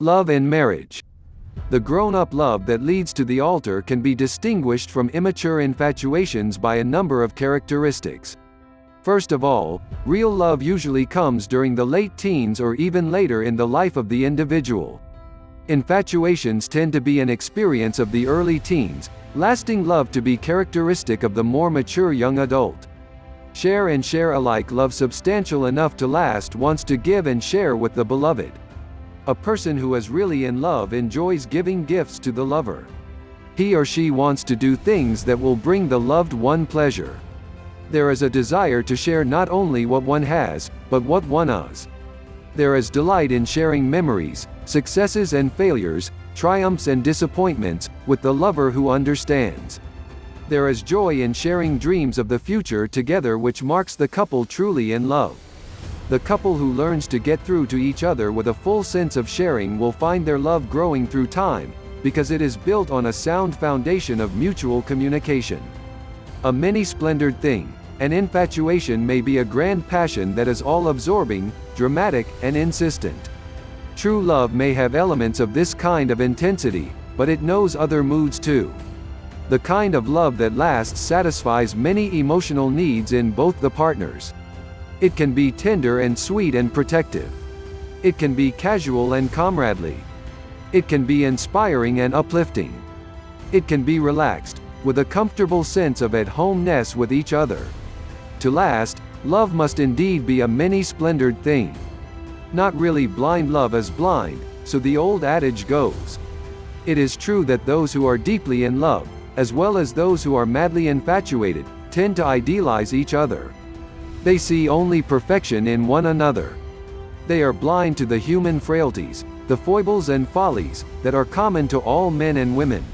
Love and marriage. The grown-up love that leads to the altar can be distinguished from immature infatuations by a number of characteristics. First of all, real love usually comes during the late teens or even later in the life of the individual. Infatuations tend to be an experience of the early teens, lasting love to be characteristic of the more mature young adult. Share and share alike love substantial enough to last wants to give and share with the beloved. A person who is really in love enjoys giving gifts to the lover. He or she wants to do things that will bring the loved one pleasure. There is a desire to share not only what one has, but what one is. There is delight in sharing memories, successes and failures, triumphs and disappointments, with the lover who understands. There is joy in sharing dreams of the future together, which marks the couple truly in love. The couple who learns to get through to each other with a full sense of sharing will find their love growing through time, because it is built on a sound foundation of mutual communication. A many-splendored thing, an infatuation may be a grand passion that is all-absorbing, dramatic, and insistent. True love may have elements of this kind of intensity, but it knows other moods too. The kind of love that lasts satisfies many emotional needs in both the partners. It can be tender and sweet and protective. It can be casual and comradely. It can be inspiring and uplifting. It can be relaxed, with a comfortable sense of at-home-ness with each other. To last, love must indeed be a many-splendored thing. Not really blind love is blind, so the old adage goes. It is true that those who are deeply in love, as well as those who are madly infatuated, tend to idealize each other. They see only perfection in one another. They are blind to the human frailties, the foibles and follies, that are common to all men and women.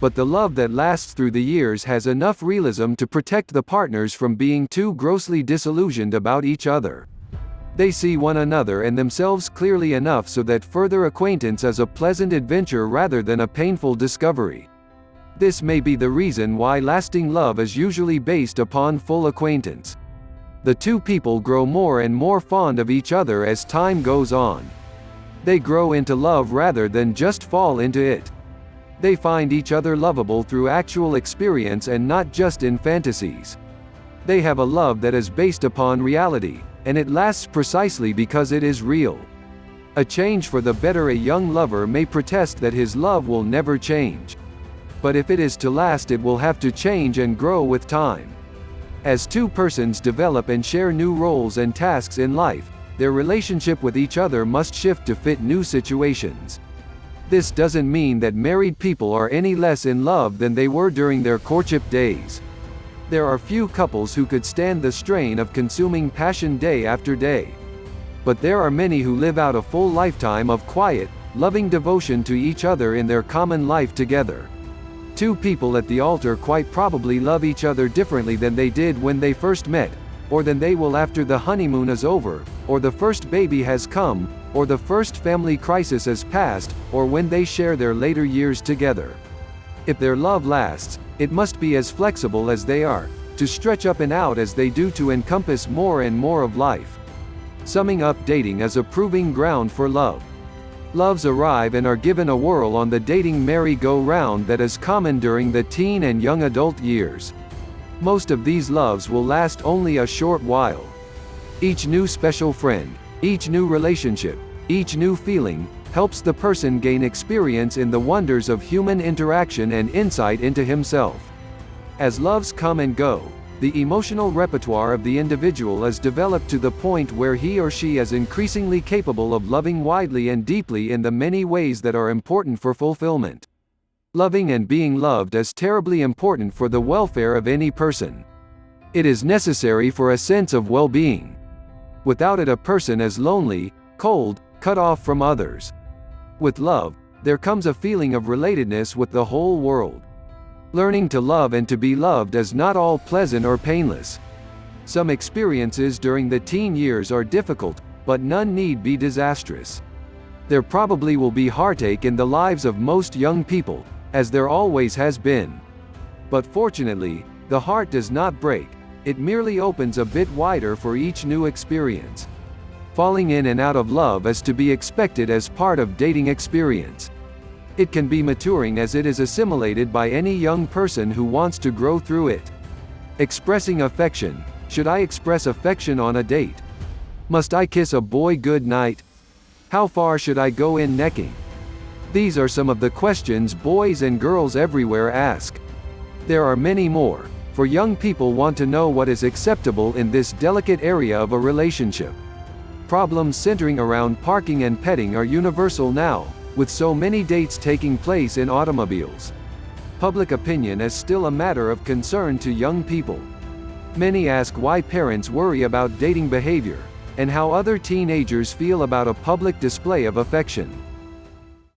But the love that lasts through the years has enough realism to protect the partners from being too grossly disillusioned about each other. They see one another and themselves clearly enough so that further acquaintance is a pleasant adventure rather than a painful discovery. This may be the reason why lasting love is usually based upon full acquaintance. The two people grow more and more fond of each other as time goes on. They grow into love rather than just fall into it. They find each other lovable through actual experience and not just in fantasies. They have a love that is based upon reality, and it lasts precisely because it is real. A change for the better. A young lover may protest that his love will never change. But if it is to last, it will have to change and grow with time. As two persons develop and share new roles and tasks in life, their relationship with each other must shift to fit new situations. This doesn't mean that married people are any less in love than they were during their courtship days. There are few couples who could stand the strain of consuming passion day after day. But there are many who live out a full lifetime of quiet, loving devotion to each other in their common life together. Two people at the altar quite probably love each other differently than they did when they first met, or than they will after the honeymoon is over, or the first baby has come, or the first family crisis has passed, or when they share their later years together. If their love lasts, it must be as flexible as they are, to stretch up and out as they do to encompass more and more of life. Summing up, dating is a proving ground for love. Loves arrive and are given a whirl on the dating merry-go-round that is common during the teen and young adult years. Most of these loves will last only a short while. Each new special friend, each new relationship, each new feeling, helps the person gain experience in the wonders of human interaction and insight into himself. As loves come and go, the emotional repertoire of the individual is developed to the point where he or she is increasingly capable of loving widely and deeply in the many ways that are important for fulfillment. Loving and being loved is terribly important for the welfare of any person. It is necessary for a sense of well-being. Without it, a person is lonely, cold, cut off from others. With love, there comes a feeling of relatedness with the whole world. Learning to love and to be loved is not all pleasant or painless. Some experiences during the teen years are difficult, but none need be disastrous. There probably will be heartache in the lives of most young people, as there always has been. But fortunately, the heart does not break, it merely opens a bit wider for each new experience. falling in and out of love is to be expected as part of dating experience. It can be maturing as it is assimilated by any young person who wants to grow through it. Expressing affection. Should I express affection on a date? Must I kiss a boy good night? How far should I go in necking? These are some of the questions boys and girls everywhere ask. There are many more, for young people want to know what is acceptable in this delicate area of a relationship. Problems centering around parking and petting are universal now, with so many dates taking place in automobiles. Public opinion is still a matter of concern to young people. Many ask why parents worry about dating behavior, and how other teenagers feel about a public display of affection.